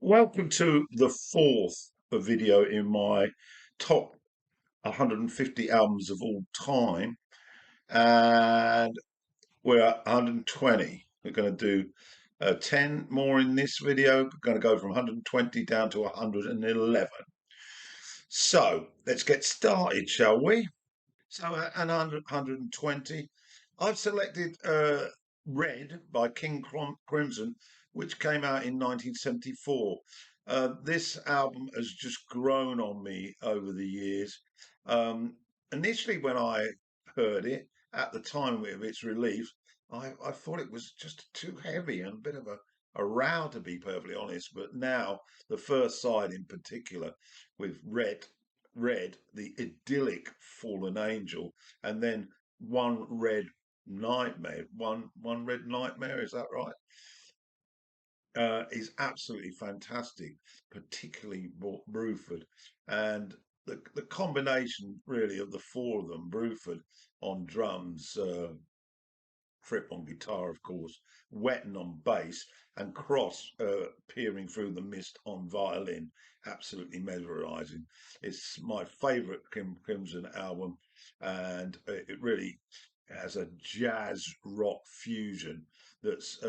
Welcome to the fourth video in my top 150 albums of all time, and we're at 120. We're going to do 10 more in this video. We're going to go from 120 down to 111. So let's get started, shall we? So at 120, I've selected Red by King Crimson, which came out in 1974. This album has just grown on me over the years. Initially, when I heard it at the time of its release, I thought it was just too heavy and a bit of a row, to be perfectly honest. But now, the first side in particular, with Red, the idyllic fallen angel, and then One Red Nightmare. One Red Nightmare, is that right? Is absolutely fantastic, particularly Bruford, and the combination really of the four of them, Bruford on drums, Fripp on guitar, of course, Wetton on bass, and Cross peering through the mist on violin. Absolutely mesmerising. It's my favourite Crimson album, and it really has a jazz rock fusion that's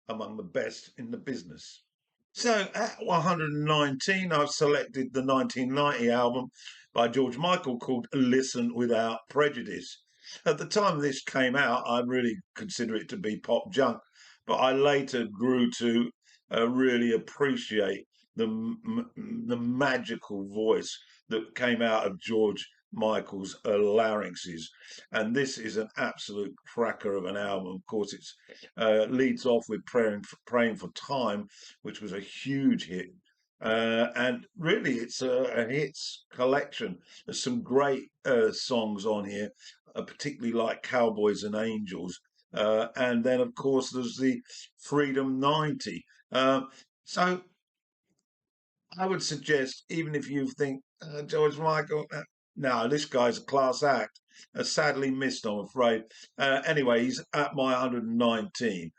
among the best in the business. So at 119, I've selected the 1990 album by George Michael called Listen Without Prejudice. At the time this came out, I really consider it to be pop junk, but I later grew to really appreciate the magical voice that came out of George Michael's larynxes. And this is an absolute cracker of an album. Of course, it leads off with Praying for Time, which was a huge hit. And really, it's a hits collection. There's some great songs on here, particularly like Cowboys and Angels. And then, of course, there's the Freedom 90. So I would suggest, even if you think George Michael, no, this guy's a class act. Sadly missed, I'm afraid. Anyway, he's at my 119.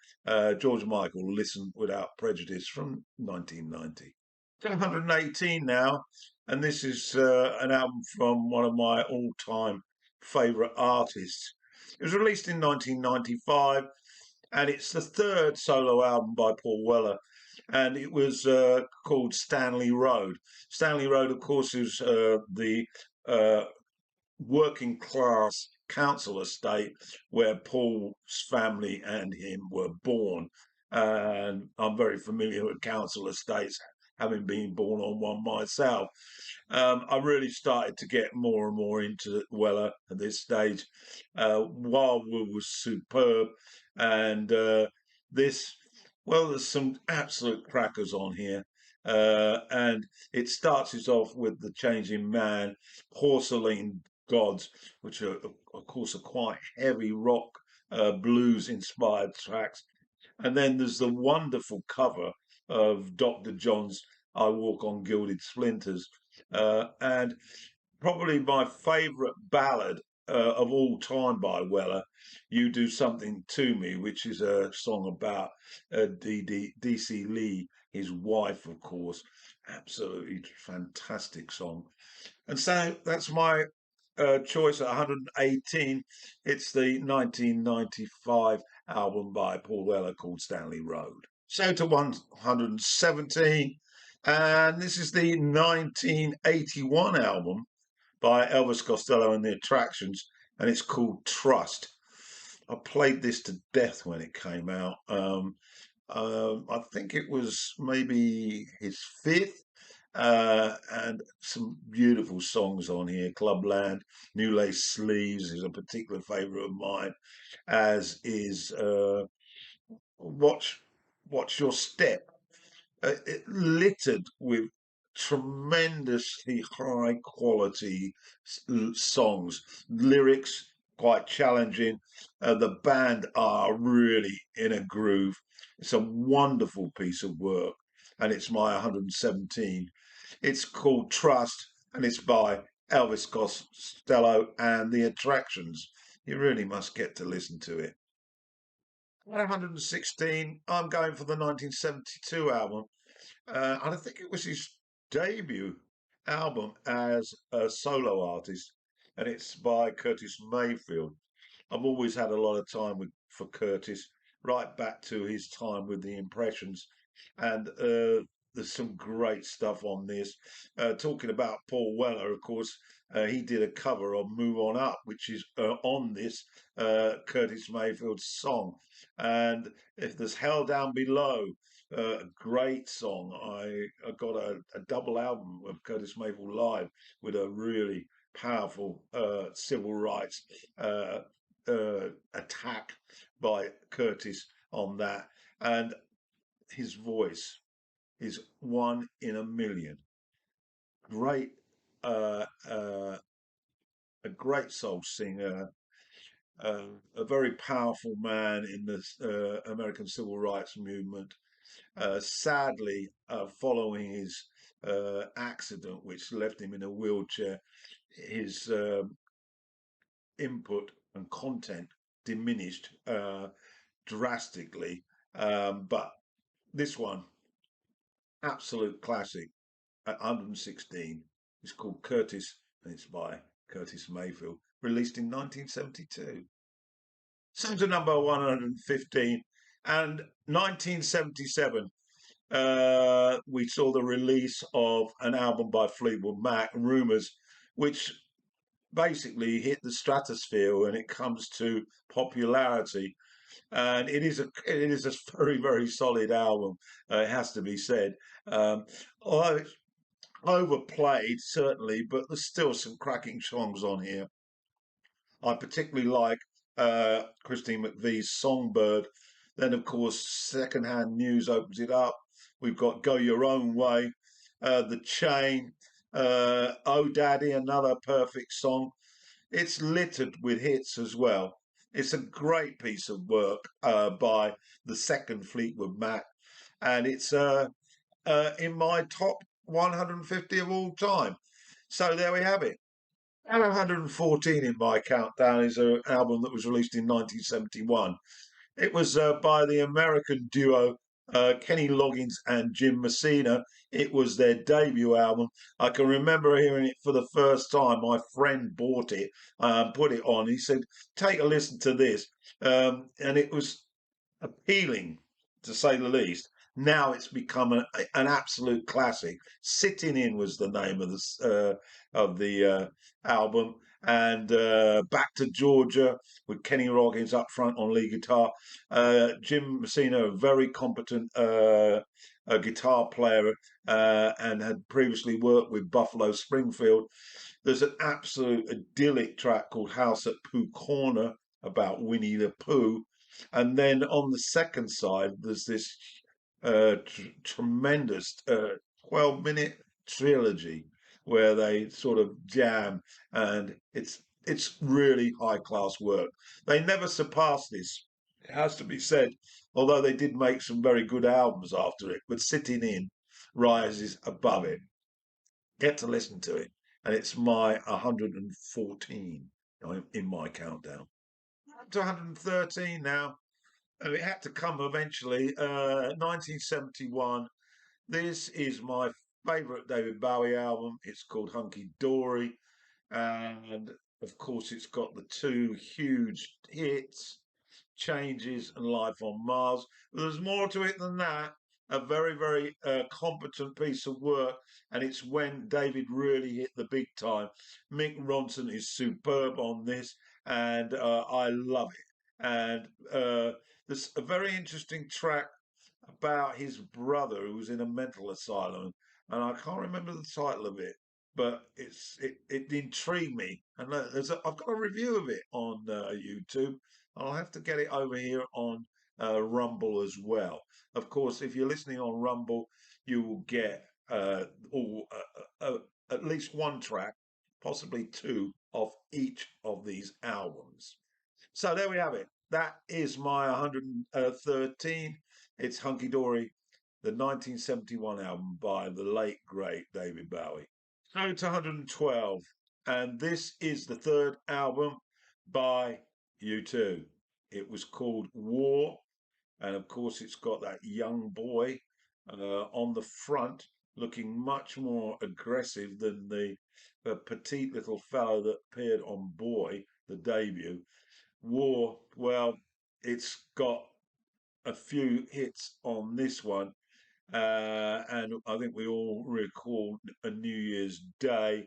George Michael, Listen Without Prejudice from 1990. To 118 now, and this is an album from one of my all-time favourite artists. It was released in 1995, and it's the third solo album by Paul Weller, and it was called Stanley Road. Stanley Road, of course, is the uh, working class council estate where Paul's family and him were born. And I'm very familiar with council estates, having been born on one myself. I really started to get more and more into Weller at this stage. Wildwood was superb, and this, well, there's some absolute crackers on here. And it starts us off with The Changing Man, Porcelain Gods, which are, of course, are quite heavy rock, blues inspired tracks. And then there's the wonderful cover of Dr. John's I Walk on Gilded Splinters. And probably my favourite ballad of all time by Weller, You Do Something to Me, which is a song about D.C. Lee, his wife, of course. Absolutely fantastic song. And so that's my choice at 118. It's the 1995 album by Paul Weller called Stanley Road. So to 117, and this is the 1981 album by Elvis Costello and the Attractions, and it's called Trust. I played this to death when it came out. I think it was maybe his fifth, and some beautiful songs on here. Clubland, New Lace Sleeves is a particular favourite of mine, as is Watch Watch Your Step. It littered with tremendously high quality songs, lyrics quite challenging. The band are really in a groove. It's a wonderful piece of work, and it's my 117. It's called Trust, and it's by Elvis Costello and the Attractions. You really must get to listen to it. 116, I'm going for the 1972 album, And I think it was his debut album as a solo artist, and it's by Curtis Mayfield. I've always had a lot of time for Curtis, right back to his time with the Impressions, and there's some great stuff on this. Talking about Paul Weller, of course, he did a cover of "Move On Up," which is on this Curtis Mayfield song. And if there's "Hell Down Below," a great song. I got a double album of Curtis Mayfield live with a really powerful civil rights attack by Curtis on that, and his voice is one in a million. Great, uh, uh, a great soul singer, a very powerful man in the American Civil Rights Movement. Sadly, following his accident, which left him in a wheelchair, his input and content diminished drastically. But this one, absolute classic at 116, is called Curtis, and it's by Curtis Mayfield, released in 1972. So to number 115, and 1977. We saw the release of an album by Fleetwood Mac, Rumours, which basically hit the stratosphere when it comes to popularity. And it is a very solid album. It has to be said. Although it's overplayed certainly, but there's still some cracking songs on here. I particularly like Christine McVie's Songbird. Then, of course, Secondhand News opens it up. We've got Go Your Own Way, The Chain, Oh Daddy, another perfect song. It's littered with hits as well. It's a great piece of work by the second Fleetwood Mac, and it's in my top 150 of all time. So there we have it. And 114 in my countdown is an album that was released in 1971. It was by the American duo Kenny Loggins and Jim Messina. It was their debut album. I can remember hearing it for the first time. My friend bought it, put it on. He said, "Take a listen to this," and it was appealing, to say the least. Now it's become an absolute classic. Sitting In was the name of the album, and Back to Georgia with Kenny Loggins up front on lead guitar. Jim Messina, a very competent a guitar player, and had previously worked with Buffalo Springfield. There's an absolute idyllic track called House at Pooh Corner about Winnie the Pooh. And then on the second side, there's this tremendous 12-minute trilogy where they sort of jam, and it's really high class work. They never surpassed this, it has to be said, although they did make some very good albums after it, but Sitting In rises above it. Get to listen to it, and it's my 114 in my countdown. Up to 113 now. And it had to come eventually. 1971. This is my favourite David Bowie album. It's called Hunky Dory. And of course, it's got the two huge hits, Changes and Life on Mars. But there's more to it than that. A very competent piece of work. And it's when David really hit the big time. Mick Ronson is superb on this. And I love it. And there's a very interesting track about his brother who was in a mental asylum, and I can't remember the title of it, but it intrigued me. And I've got a review of it on YouTube. I'll have to get it over here on Rumble as well. Of course, if you're listening on Rumble, you will get all at least one track, possibly two, of each of these albums. So there we have it. That is my 113. It's Hunky Dory, the 1971 album by the late, great David Bowie. So to 112. And this is the third album by U2. It was called War. And of course, it's got that young boy on the front, looking much more aggressive than the petite little fellow that appeared on Boy, the debut. War, well, it's got a few hits on this one, and I think we all recall A New Year's Day.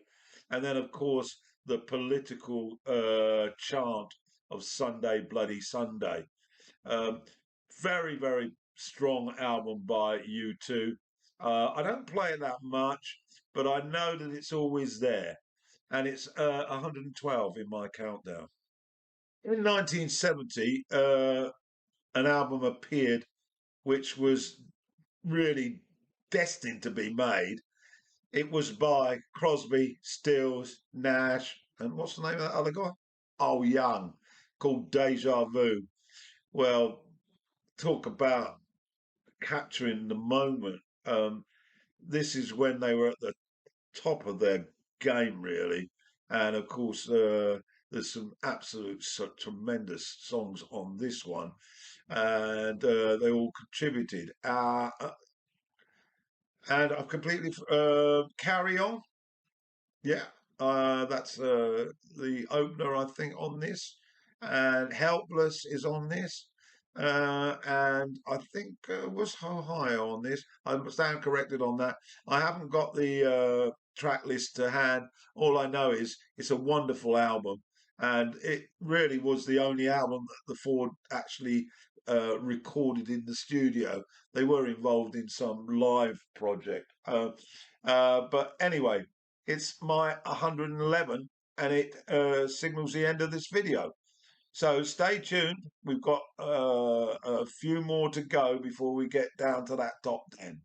And then, of course, the political chant of Sunday Bloody Sunday. Um, very, very strong album by U2. I don't play it that much, but I know that it's always there. And it's 112 in my countdown. In 1970, an album appeared which was really destined to be made. It was by Crosby, Stills, Nash, and what's the name of that other guy? Oh, Young, called Deja Vu. Well, talk about capturing the moment. This is when they were at the top of their game, really. And of course, there's some absolute tremendous songs on this one, and they all contributed. And I've completely Carry On. Yeah, that's the opener, I think, on this. And Helpless is on this. And I think was Ohio on this. I stand corrected on that. I haven't got the track list to hand. All I know is it's a wonderful album. And it really was the only album that the Ford actually recorded in the studio. They were involved in some live project. But anyway, it's my 111 and it signals the end of this video. So stay tuned. We've got a few more to go before we get down to that top 10.